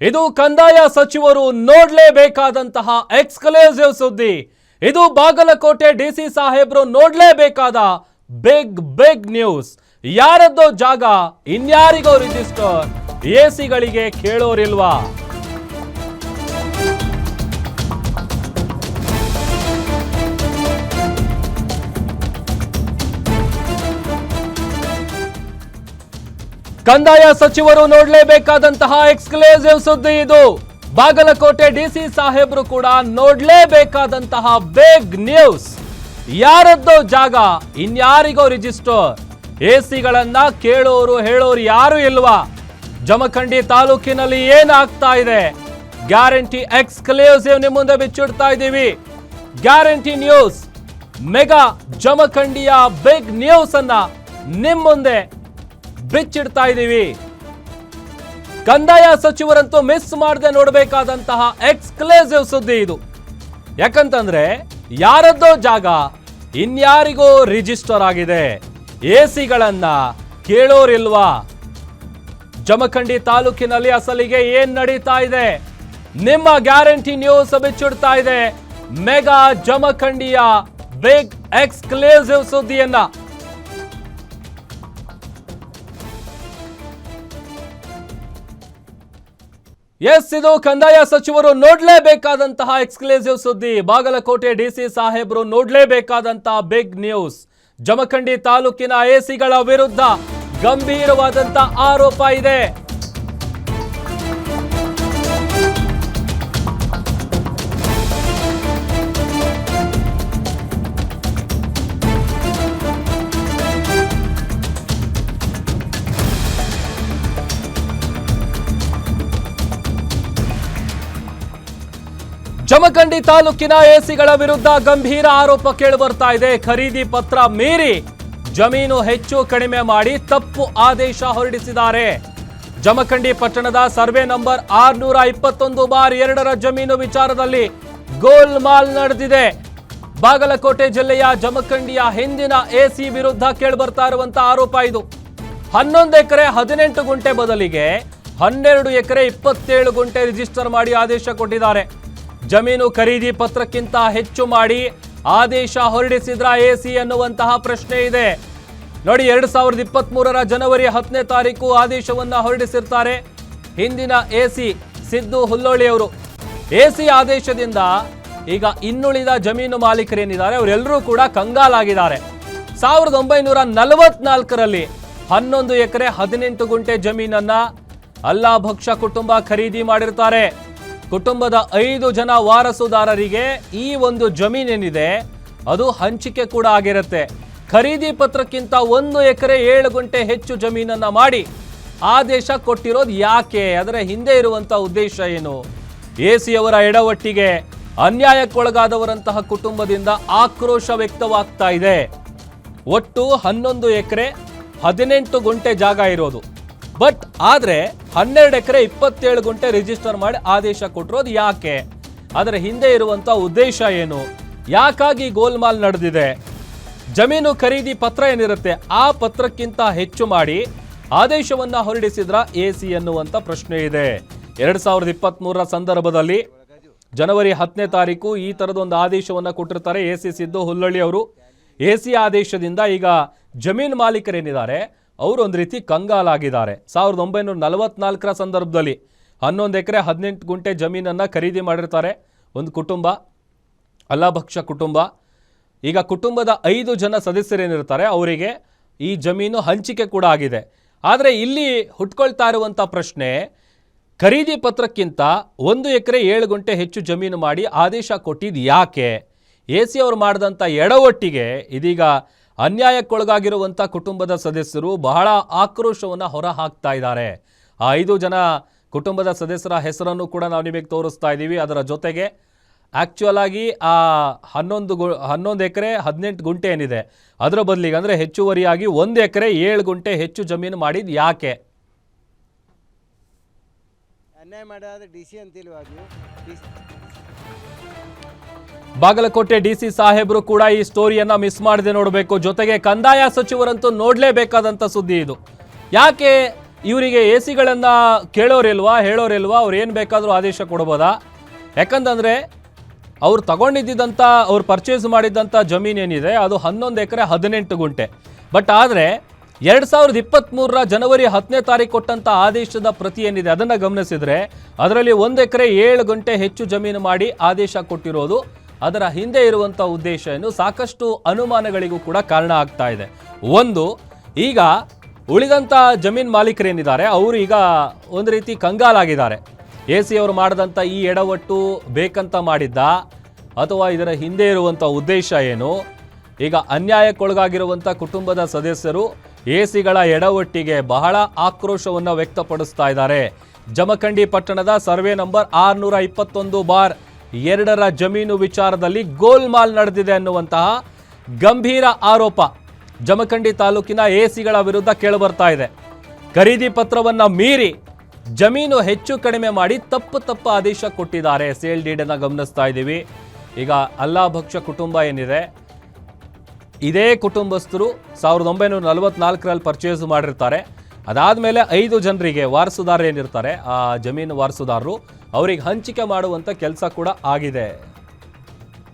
ಇದು ಕಂದಾಯ ಸಚಿವರು ನೋಡಲೇಬೇಕಾದಂತಹ ಎಕ್ಸ್ಕ್ಲೂಸಿವ್ ಸುದ್ದಿ. ಇದು ಬಾಗಲಕೋಟೆ ಡಿಸಿ ಸಾಹೇಬ್ರು ನೋಡಲೇಬೇಕಾದ ಬಿಗ್ ನ್ಯೂಸ್. ಯಾರದ್ದೋ ಜಾಗ ಇನ್ಯಾರಿಗೋ ರಿಜಿಸ್ಟರ್, ಎಸಿಗಳಿಗೆ ಕೇಳೋರಿಲ್ವಾ? ಕಂದಾಯ ಸಚಿವರು ನೋಡಲೇಬೇಕಾದಂತಹ ಎಕ್ಸ್ಕ್ಲೂಸಿವ್ ಸುದ್ದಿ ಇದು. ಬಾಗಲಕೋಟೆ ಡಿಸಿ ಸಾಹೇಬ್ರು ಕೂಡ ನೋಡಲೇಬೇಕಾದಂತಹ ಬಿಗ್ ನ್ಯೂಸ್. ಯಾರದ್ದೋ ಜಾಗ ಇನ್ಯಾರಿಗೋ ರಿಜಿಸ್ಟರ್, ಎಸಿಗಳನ್ನ ಕೇಳೋರು ಹೇಳೋರು ಯಾರು ಇಲ್ವಾ? ಜಮಖಂಡಿ ತಾಲೂಕಿನಲ್ಲಿ ಏನಾಗ್ತಾ ಇದೆ? ಗ್ಯಾರಂಟಿ ಎಕ್ಸ್ಕ್ಲೂಸಿವ್ ನಿಮ್ಮ ಮುಂದೆ ಬಿಚ್ಚಿಡ್ತಾ ಇದ್ದೀವಿ. ಗ್ಯಾರಂಟಿ ನ್ಯೂಸ್, ಮೆಗಾ ಜಮಖಂಡಿಯ ಬಿಗ್ ನ್ಯೂಸ್ ಅನ್ನ ನಿಮ್ಮ ಮುಂದೆ ಬಿಚ್ಚಿಡ್ತಾ ಇದ್ದೀವಿ. ಕಂದಾಯ ಸಚಿವರಂತೂ ಮಿಸ್ ಮಾಡದೆ ನೋಡಬೇಕಾದಂತಹ ಎಕ್ಸ್ಕ್ಲೂಸಿವ್ ಸುದ್ದಿ ಇದು. ಯಾಕಂತಂದ್ರೆ ಯಾರದ್ದೋ ಜಾಗ ಇನ್ಯಾರಿಗೋ ರಿಜಿಸ್ಟರ್ ಆಗಿದೆ, ಎಸಿಗಳನ್ನ ಕೇಳೋರಿಲ್ವಾ? ಜಮಖಂಡಿ ತಾಲೂಕಿನಲ್ಲಿ ಅಸಲಿಗೆ ಏನ್ ನಡೀತಾ ಇದೆ? ನಿಮ್ಮ ಗ್ಯಾರಂಟಿ ನ್ಯೂಸ್ ಬಿಚ್ಚಿಡ್ತಾ ಇದೆ ಮೆಗಾ ಜಮಖಂಡಿಯ ಬಿಗ್ ಎಕ್ಸ್ಕ್ಲೂಸಿವ್ ಸುದ್ದಿಯನ್ನ. ಎಸ್, ಇದು ಕಂದಾಯ ಸಚಿವರು ನೋಡಲೇಬೇಕಾದಂತಹ ಎಕ್ಸ್ಕ್ಲೂಸಿವ್ ಸುದ್ದಿ. ಬಾಗಲಕೋಟೆ ಡಿಸಿ ಸಾಹೇಬ್ರು ನೋಡಲೇಬೇಕಾದಂತಹ ಬಿಗ್ ನ್ಯೂಸ್. ಜಮಖಂಡಿ ತಾಲೂಕಿನ ಎಸಿಗಳ ವಿರುದ್ಧ ಗಂಭೀರವಾದಂತಹ ಆರೋಪ ಇದೆ. ಜಮಖಂಡಿ ತಾಲೂಕಿನ ಎಸಿಗಳ ವಿರುದ್ಧ ಗಂಭೀರ ಆರೋಪ ಕೇಳಿಬರ್ತಾ ಇದೆ. ಖರೀದಿ ಪತ್ರ ಮೀರಿ ಜಮೀನು ಹೆಚ್ಚು ಕಡಿಮೆ ಮಾಡಿ ತಪ್ಪು ಆದೇಶ ಹೊರಡಿಸಿದ್ದಾರೆ. ಜಮಖಂಡಿ ಪಟ್ಟಣದ ಸರ್ವೆ ನಂಬರ್ 621/2 ಜಮೀನು ವಿಚಾರದಲ್ಲಿ ಗೋಲ್ಮಾಲ್ ನಡೆದಿದೆ. ಬಾಗಲಕೋಟೆ ಜಿಲ್ಲೆಯ ಜಮಖಂಡಿಯ ಹಿಂದಿನ ಎಸಿ ವಿರುದ್ಧ ಕೇಳಿಬರ್ತಾ ಇರುವಂತಹ ಆರೋಪ ಇದು. 11 ಎಕರೆ 18 ಗುಂಟೆ ಬದಲಿಗೆ 12 ಎಕರೆ 27 ಗುಂಟೆ ರಿಜಿಸ್ಟರ್ ಮಾಡಿ ಆದೇಶ ಕೊಟ್ಟಿದ್ದಾರೆ. ಜಮೀನು ಖರೀದಿ ಪತ್ರಕ್ಕಿಂತ ಹೆಚ್ಚು ಮಾಡಿ ಆದೇಶ ಹೊರಡಿಸಿದ್ರ ಎಸಿ ಅನ್ನುವಂತಹ ಪ್ರಶ್ನೆ ಇದೆ. ನೋಡಿ, 2023 ಜನವರಿ 10ನೇ ತಾರೀಕು ಆದೇಶವನ್ನ ಹೊರಡಿಸಿರ್ತಾರೆ ಹಿಂದಿನ ಎಸಿ ಸಿದ್ದು ಹುಲ್ಲೋಳಿ ಅವರು. ಎಸಿ ಆದೇಶದಿಂದ ಈಗ ಇನ್ನುಳಿದ ಜಮೀನು ಮಾಲೀಕರೇನಿದ್ದಾರೆ ಅವರೆಲ್ಲರೂ ಕೂಡ ಕಂಗಾಲಾಗಿದ್ದಾರೆ. 1944ರಲ್ಲಿ 11 ಎಕರೆ 18 ಗುಂಟೆ ಜಮೀನನ್ನ ಅಲ್ಲಾ ಭಕ್ಷ ಕುಟುಂಬ ಖರೀದಿ ಮಾಡಿರ್ತಾರೆ. ಕುಟುಂಬದ 5 ಜನ ವಾರಸುದಾರರಿಗೆ ಈ ಒಂದು ಜಮೀನೇನಿದೆ ಅದು ಹಂಚಿಕೆ ಕೂಡ ಆಗಿರುತ್ತೆ. ಖರೀದಿ ಪತ್ರಕ್ಕಿಂತ 1 ಎಕರೆ 7 ಗುಂಟೆ ಹೆಚ್ಚು ಜಮೀನನ್ನ ಮಾಡಿ ಆದೇಶ ಕೊಟ್ಟಿರೋದು ಯಾಕೆ? ಅದರ ಹಿಂದೆ ಇರುವಂತ ಉದ್ದೇಶ ಏನು? ಎಸಿಯವರ ಎಡವಟ್ಟಿಗೆ ಅನ್ಯಾಯಕ್ಕೊಳಗಾದವರಂತಹ ಕುಟುಂಬದಿಂದ ಆಕ್ರೋಶ ವ್ಯಕ್ತವಾಗ್ತಾ ಇದೆ. ಒಟ್ಟು 11 ಎಕರೆ 18 ಗುಂಟೆ ಜಾಗ ಇರೋದು, ಬಟ್ ಆದ್ರೆ 12 ಎಕರೆ 27 ಗುಂಟೆ ರಿಜಿಸ್ಟರ್ ಮಾಡಿ ಆದೇಶ ಕೊಟ್ಟಿರೋದು ಯಾಕೆ? ಅದರ ಹಿಂದೆ ಇರುವಂತ ಉದ್ದೇಶ ಏನು? ಯಾಕಾಗಿ ಗೋಲ್ಮಾಲ್ ನಡೆದಿದೆ? ಜಮೀನು ಖರೀದಿ ಪತ್ರ ಏನಿರುತ್ತೆ ಆ ಪತ್ರಕ್ಕಿಂತ ಹೆಚ್ಚು ಮಾಡಿ ಆದೇಶವನ್ನ ಹೊರಡಿಸಿದ್ರ ಎಸಿ ಅನ್ನುವಂತ ಪ್ರಶ್ನೆ ಇದೆ. 2023 ಸಂದರ್ಭದಲ್ಲಿ ಜನವರಿ 10ನೇ ತಾರೀಕು ಈ ತರದೊಂದು ಆದೇಶವನ್ನ ಕೊಟ್ಟಿರ್ತಾರೆ ಎಸಿ ಸಿದ್ದು ಹುಲ್ಲಳ್ಳಿ ಅವರು. ಎಸಿ ಆದೇಶದಿಂದ ಈಗ ಜಮೀನು ಮಾಲೀಕರೇನಿದ್ದಾರೆ ಅವರು ಒಂದು ರೀತಿ ಕಂಗಾಲಾಗಿದ್ದಾರೆ. 1944 ಸಂದರ್ಭದಲ್ಲಿ 11 ಎಕರೆ 18 ಗುಂಟೆ ಜಮೀನನ್ನು ಖರೀದಿ ಮಾಡಿರ್ತಾರೆ ಒಂದು ಕುಟುಂಬ, ಅಲ್ಲಾಭಕ್ಷ ಕುಟುಂಬ. ಈಗ ಕುಟುಂಬದ 5 ಜನ ಸದಸ್ಯರೇನಿರ್ತಾರೆ ಅವರಿಗೆ ಈ ಜಮೀನು ಹಂಚಿಕೆ ಕೂಡ ಆಗಿದೆ. ಆದರೆ ಇಲ್ಲಿ ಹುಟ್ಕೊಳ್ತಾ ಇರುವಂಥ ಪ್ರಶ್ನೆ, ಖರೀದಿ ಪತ್ರಕ್ಕಿಂತ 1 ಎಕರೆ 7 ಗುಂಟೆ ಹೆಚ್ಚು ಜಮೀನು ಮಾಡಿ ಆದೇಶ ಕೊಟ್ಟಿದ್ದು ಯಾಕೆ? ಎಸಿ ಅವರು ಮಾಡಿದಂಥ ಎಡವಟ್ಟಿಗೆ ಇದೀಗ ಅನ್ಯಾಯಕ್ಕೊಳಗಾಗಿರುವಂಥ ಕುಟುಂಬದ ಸದಸ್ಯರು ಬಹಳ ಆಕ್ರೋಶವನ್ನು ಹೊರ ಹಾಕ್ತಾ ಇದ್ದಾರೆ. ಆ 5 ಜನ ಕುಟುಂಬದ ಸದಸ್ಯರ ಹೆಸರನ್ನು ಕೂಡ ನಾವು ನಿಮಗೆ ತೋರಿಸ್ತಾ ಇದ್ದೀವಿ. ಅದರ ಜೊತೆಗೆ ಆ್ಯಕ್ಚುಯಲ್ ಆಗಿ ಆ 11 ಎಕರೆ 18 ಗುಂಟೆ ಏನಿದೆ ಅದರ ಬದಲಿಗೆ ಅಂದರೆ ಹೆಚ್ಚುವರಿಯಾಗಿ 1 ಎಕರೆ 7 ಗುಂಟೆ ಹೆಚ್ಚು ಜಮೀನು ಮಾಡಿದ್ದು ಯಾಕೆ? ಅನ್ಯಾಯ ಮಾಡಾದ ಡಿಸಿ ಅಂತಿಲ್ವಾಗಿ ಬಾಗಲಕೋಟೆ ಡಿಸಿ ಸಾಹೇಬರು ಕೂಡ ಈ ಸ್ಟೋರಿಯನ್ನ ಮಿಸ್ ಮಾಡದೆ ನೋಡಬೇಕು. ಜೊತೆಗೆ ಕಂದಾಯ ಸಚಿವರಂತೂ ನೋಡಲೇಬೇಕಾದಂಥ ಸುದ್ದಿ ಇದು. ಯಾಕೆ ಇವರಿಗೆ ಎ ಸಿಗಳನ್ನು ಕೇಳೋರಿಲ್ವಾ, ಹೇಳೋರಿಲ್ವಾ, ಅವ್ರು ಏನು ಬೇಕಾದರೂ ಆದೇಶ ಕೊಡ್ಬೋದಾ? ಯಾಕಂತಂದರೆ ಅವ್ರು ತಗೊಂಡಿದ್ದಂಥ, ಅವ್ರು ಪರ್ಚೇಸ್ ಮಾಡಿದ್ದಂಥ ಜಮೀನೇನಿದೆ ಅದು 11 ಎಕರೆ 18 ಗುಂಟೆ. ಬಟ್ ಆದರೆ 2023 ಜನವರಿ 10ನೇ ತಾರೀಕು ಕೊಟ್ಟಂಥ ಆದೇಶದ ಪ್ರತಿ ಏನಿದೆ ಅದನ್ನು ಗಮನಿಸಿದರೆ ಅದರಲ್ಲಿ 1 ಎಕರೆ 7 ಗುಂಟೆ ಹೆಚ್ಚು ಜಮೀನು ಮಾಡಿ ಆದೇಶ ಕೊಟ್ಟಿರೋದು. ಅದರ ಹಿಂದೆ ಇರುವಂಥ ಉದ್ದೇಶ ಏನು, ಸಾಕಷ್ಟು ಅನುಮಾನಗಳಿಗೂ ಕೂಡ ಕಾರಣ ಆಗ್ತಾ ಇದೆ. ಒಂದು, ಈಗ ಉಳಿದಂಥ ಜಮೀನು ಮಾಲೀಕರೇನಿದ್ದಾರೆ ಅವರು ಈಗ ಒಂದು ರೀತಿ ಕಂಗಾಲಾಗಿದ್ದಾರೆ. ಎ ಸಿ ಅವರು ಮಾಡಿದಂಥ ಈ ಎಡವಟ್ಟು ಬೇಕಂತ ಮಾಡಿದ್ದ ಅಥವಾ ಇದರ ಹಿಂದೆ ಇರುವಂಥ ಉದ್ದೇಶ ಏನು? ಈಗ ಅನ್ಯಾಯಕ್ಕೊಳಗಾಗಿರುವಂಥ ಕುಟುಂಬದ ಸದಸ್ಯರು ಎ ಸಿಗಳ ಎಡವಟ್ಟಿಗೆ ಬಹಳ ಆಕ್ರೋಶವನ್ನು ವ್ಯಕ್ತಪಡಿಸ್ತಾ ಇದ್ದಾರೆ. ಜಮಖಂಡಿ ಪಟ್ಟಣದ ಸರ್ವೆ ನಂಬರ್ 621/2 ಜಮೀನು ವಿಚಾರದಲ್ಲಿ ಗೋಲ್ಮಾಲ್ ನಡೆದಿದೆ ಅನ್ನುವಂತಹ ಗಂಭೀರ ಆರೋಪ ಜಮಖಂಡಿ ತಾಲೂಕಿನ ಎ ಸಿಗಳ ವಿರುದ್ಧ ಕೇಳಿಬರ್ತಾ ಇದೆ. ಖರೀದಿ ಪತ್ರವನ್ನ ಮೀರಿ ಜಮೀನು ಹೆಚ್ಚು ಕಡಿಮೆ ಮಾಡಿ ತಪ್ಪು ಆದೇಶ ಕೊಟ್ಟಿದ್ದಾರೆ. ಸೇಲ್ ಡೀಡನ್ನು ಗಮನಿಸ್ತಾ ಇದ್ದೀವಿ. ಈಗ ಅಲ್ಲಾಭಕ್ಷ ಕುಟುಂಬ ಏನಿದೆ, ಇದೇ ಕುಟುಂಬಸ್ಥರು 1944ರಲ್ಲಿ ಪರ್ಚೇಸ್ ಮಾಡಿರ್ತಾರೆ. ಅದಾದಮೇಲೆ 5 ಜನರಿಗೆ ವಾರಸುದಾರರು ಏನಿರ್ತಾರೆ, ಆ ಜಮೀನು ವಾರಸುದಾರರು ಅವರಿಗೆ ಹಂಚಿಕೆ ಮಾಡುವಂಥ ಕೆಲಸ ಕೂಡ ಆಗಿದೆ.